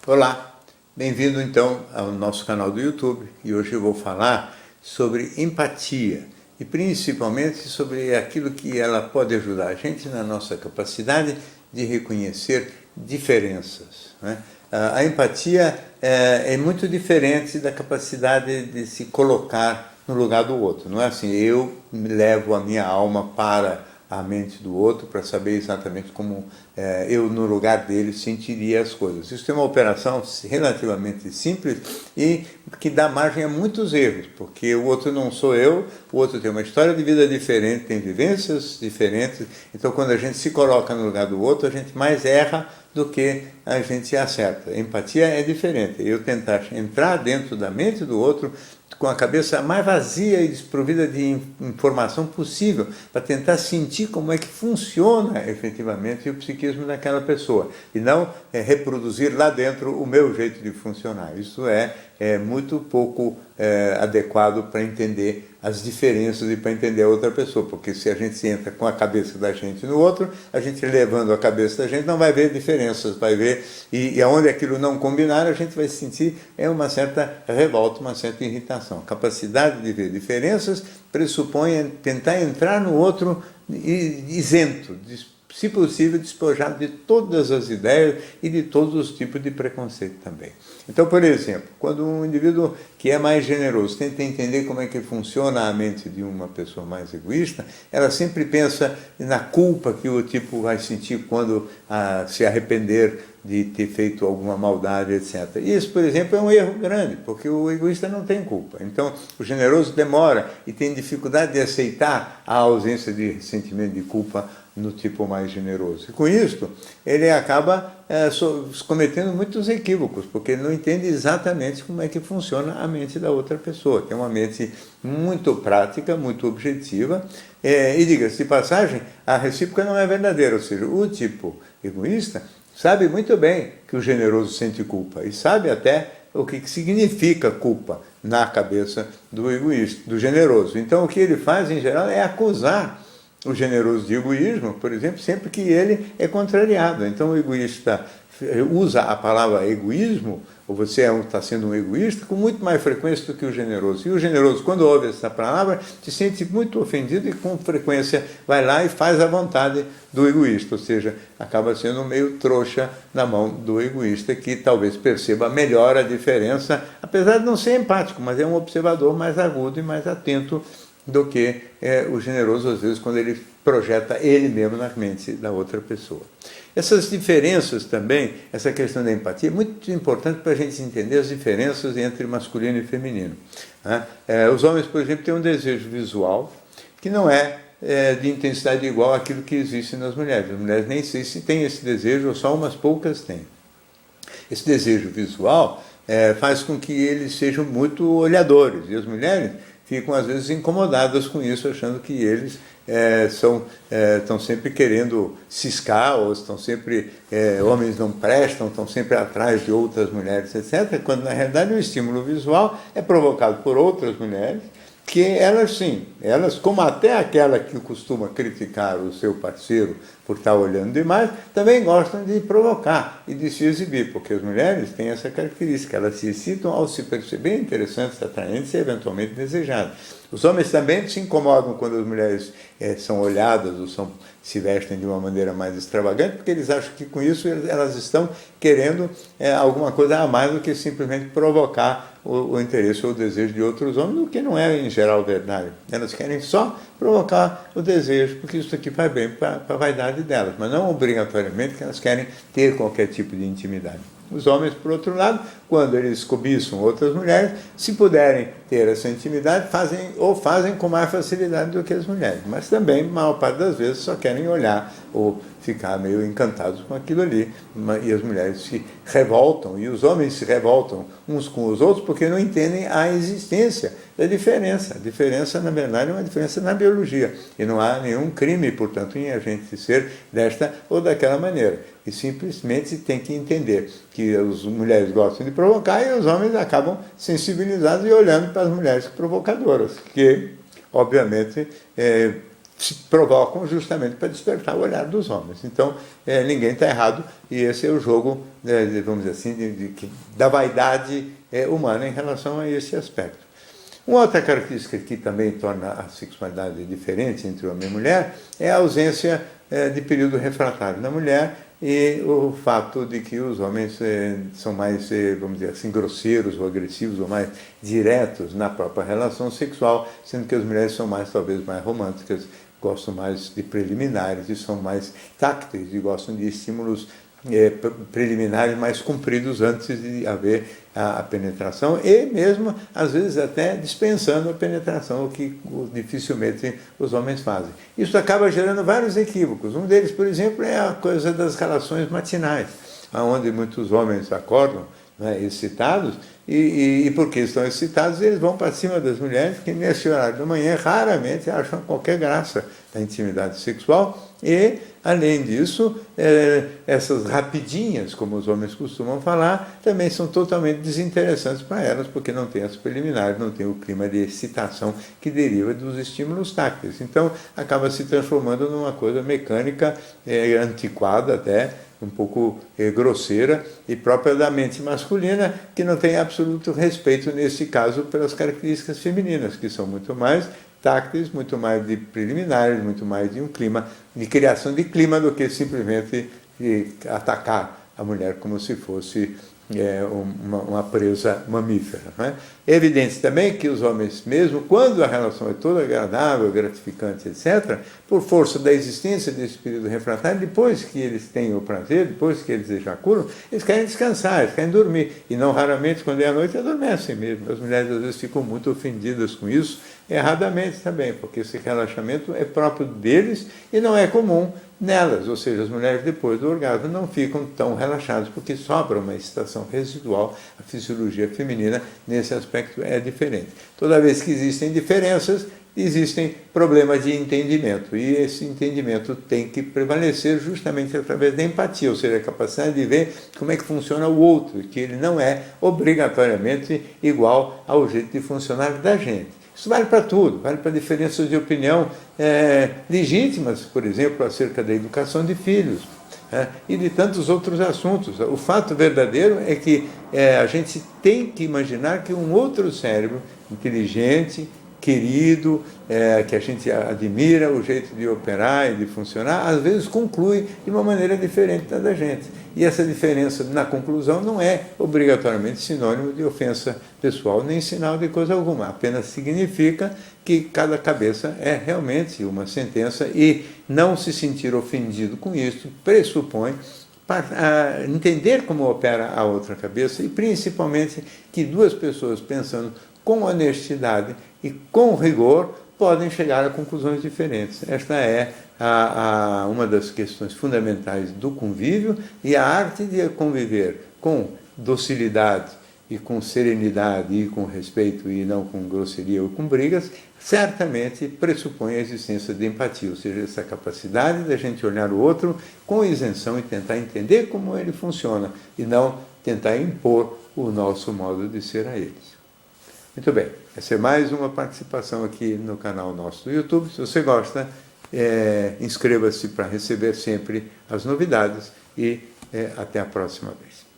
Olá, bem-vindo então ao nosso canal do YouTube e hoje eu vou falar sobre empatia e principalmente sobre aquilo que ela pode ajudar a gente na nossa capacidade de reconhecer diferenças, né? A empatia é muito diferente da capacidade de se colocar no lugar do outro, não é assim, eu levo a minha alma para a mente do outro para saber exatamente como eu, no lugar dele, sentiria as coisas. Isso é uma operação relativamente simples e que dá margem a muitos erros, porque o outro não sou eu, o outro tem uma história de vida diferente, tem vivências diferentes, então quando a gente se coloca no lugar do outro, a gente mais erra do que a gente acerta. A empatia é diferente, eu tentar entrar dentro da mente do outro com a cabeça mais vazia e desprovida de informação possível, para tentar sentir como é que funciona efetivamente o psiquismo daquela pessoa, e não reproduzir lá dentro o meu jeito de funcionar. Isso é muito pouco adequado para entender as diferenças e para entender a outra pessoa, porque se a gente entra com a cabeça da gente no outro, a gente levando a cabeça da gente não vai ver diferenças, vai ver, e aonde aquilo não combinar, a gente vai sentir uma certa revolta, uma certa irritação. A capacidade de ver diferenças pressupõe tentar entrar no outro isento, se possível, despojado de todas as ideias e de todos os tipos de preconceito também. Então, por exemplo, quando um indivíduo que é mais generoso tenta entender como é que funciona a mente de uma pessoa mais egoísta, ela sempre pensa na culpa que o tipo vai sentir quando se arrepender de ter feito alguma maldade, etc. Isso, por exemplo, é um erro grande, porque o egoísta não tem culpa. Então, o generoso demora e tem dificuldade de aceitar a ausência de sentimento de culpa no tipo mais generoso. E com isso, ele acaba cometendo muitos equívocos, porque ele não entende exatamente como é que funciona a mente da outra pessoa, que é uma mente muito prática, muito objetiva, e diga-se de passagem, a recíproca não é verdadeira, ou seja, o tipo egoísta sabe muito bem que o generoso sente culpa, e sabe até o que significa culpa na cabeça do egoísta, do generoso. Então, o que ele faz, em geral, é acusar o generoso de egoísmo, por exemplo, sempre que ele é contrariado. Então o egoísta usa a palavra egoísmo, ou você está sendo um egoísta, com muito mais frequência do que o generoso. E o generoso, quando ouve essa palavra, se sente muito ofendido e com frequência vai lá e faz a vontade do egoísta, ou seja, acaba sendo meio trouxa na mão do egoísta, que talvez perceba melhor a diferença, apesar de não ser empático, mas é um observador mais agudo e mais atento do que o generoso, às vezes, quando ele projeta ele mesmo na mente da outra pessoa. Essas diferenças também, essa questão da empatia, é muito importante para a gente entender as diferenças entre masculino e feminino. Os homens, por exemplo, têm um desejo visual que não é de intensidade igual àquilo que existe nas mulheres. As mulheres nem sei se têm esse desejo, ou só umas poucas têm. Esse desejo visual faz com que eles sejam muito olhadores, e as mulheres ficam às vezes incomodadas com isso, achando que eles estão sempre querendo ciscar, ou estão sempre, homens não prestam, estão sempre atrás de outras mulheres, etc., quando na realidade o estímulo visual é provocado por outras mulheres, que elas sim, elas, como até aquela que costuma criticar o seu parceiro por estar olhando demais, também gostam de provocar e de se exibir, porque as mulheres têm essa característica, elas se excitam ao se perceber interessantes, atraentes e eventualmente desejadas. Os homens também se incomodam quando as mulheres são olhadas ou se vestem de uma maneira mais extravagante, porque eles acham que com isso elas estão querendo alguma coisa a mais do que simplesmente provocar o interesse ou o desejo de outros homens, o que não é em geral verdade. Elas querem só provocar o desejo, porque isso aqui faz bem para a vaidade delas, mas não obrigatoriamente que elas querem ter qualquer tipo de intimidade. Os homens, por outro lado, quando eles cobiçam outras mulheres, se puderem ter essa intimidade, fazem com mais facilidade do que as mulheres. Mas também, a maior parte das vezes, só querem olhar ou ficar meio encantados com aquilo ali. E as mulheres se revoltam, e os homens se revoltam uns com os outros, porque não entendem a existência da diferença. A diferença, na verdade, é uma diferença na biologia. E não há nenhum crime, portanto, em a gente ser desta ou daquela maneira. E simplesmente tem que entender que as mulheres gostam de provocar e os homens acabam sensibilizados e olhando para as mulheres provocadoras, que, obviamente, se provocam justamente para despertar o olhar dos homens. Então, ninguém está errado, e esse é o jogo, vamos dizer assim, da vaidade humana em relação a esse aspecto. Uma outra característica que também torna a sexualidade diferente entre homem e mulher é a ausência de período refratário na mulher e o fato de que os homens são mais, vamos dizer assim, grosseiros ou agressivos ou mais diretos na própria relação sexual, sendo que as mulheres são mais, talvez, mais românticas, gostam mais de preliminares e são mais tácteis e gostam de estímulos preliminares mais compridos antes de haver a penetração e mesmo, às vezes, até dispensando a penetração, o que dificilmente os homens fazem. Isso acaba gerando vários equívocos. Um deles, por exemplo, é a coisa das relações matinais, onde muitos homens acordam, né, excitados, e porque estão excitados, eles vão para cima das mulheres, que nesse horário da manhã raramente acham qualquer graça da intimidade sexual, e, além disso, essas rapidinhas, como os homens costumam falar, também são totalmente desinteressantes para elas, porque não tem as preliminares, não tem o clima de excitação que deriva dos estímulos tácteis. Então, acaba se transformando numa coisa mecânica, antiquada até, um pouco grosseira e própria da mente masculina, que não tem absoluto respeito, nesse caso, pelas características femininas, que são muito mais tácteis, muito mais de preliminares, muito mais de um clima, de criação de clima, do que simplesmente de atacar a mulher como se fosse uma presa mamífera. Não é? É evidente também que os homens, mesmo quando a relação é toda agradável, gratificante, etc., por força da existência desse período refratário, depois que eles têm o prazer, depois que eles ejaculam, eles querem descansar, eles querem dormir. E não raramente, quando é à noite, adormecem mesmo. As mulheres, às vezes, ficam muito ofendidas com isso, erradamente também, porque esse relaxamento é próprio deles e não é comum nelas, ou seja, as mulheres depois do orgasmo não ficam tão relaxadas, porque sobra uma excitação residual. A fisiologia feminina, nesse aspecto, é diferente. Toda vez que existem diferenças, existem problemas de entendimento, e esse entendimento tem que prevalecer justamente através da empatia, ou seja, a capacidade de ver como é que funciona o outro, que ele não é obrigatoriamente igual ao jeito de funcionar da gente. Isso vale para tudo, vale para diferenças de opinião legítimas, por exemplo, acerca da educação de filhos, e de tantos outros assuntos. O fato verdadeiro é que a gente tem que imaginar que um outro cérebro inteligente, querido, que a gente admira o jeito de operar e de funcionar, às vezes conclui de uma maneira diferente da gente. E essa diferença, na conclusão, não é obrigatoriamente sinônimo de ofensa pessoal, nem sinal de coisa alguma. Apenas significa que cada cabeça é realmente uma sentença, e não se sentir ofendido com isso pressupõe para entender como opera a outra cabeça, e principalmente que duas pessoas pensando com honestidade e com rigor podem chegar a conclusões diferentes. Esta é uma das questões fundamentais do convívio, e a arte de conviver com docilidade e com serenidade e com respeito, e não com grosseria ou com brigas, certamente pressupõe a existência de empatia, ou seja, essa capacidade da gente olhar o outro com isenção e tentar entender como ele funciona, e não tentar impor o nosso modo de ser a eles. Muito bem, essa é mais uma participação aqui no canal nosso do YouTube. Se você gosta, inscreva-se para receber sempre as novidades, e até a próxima vez.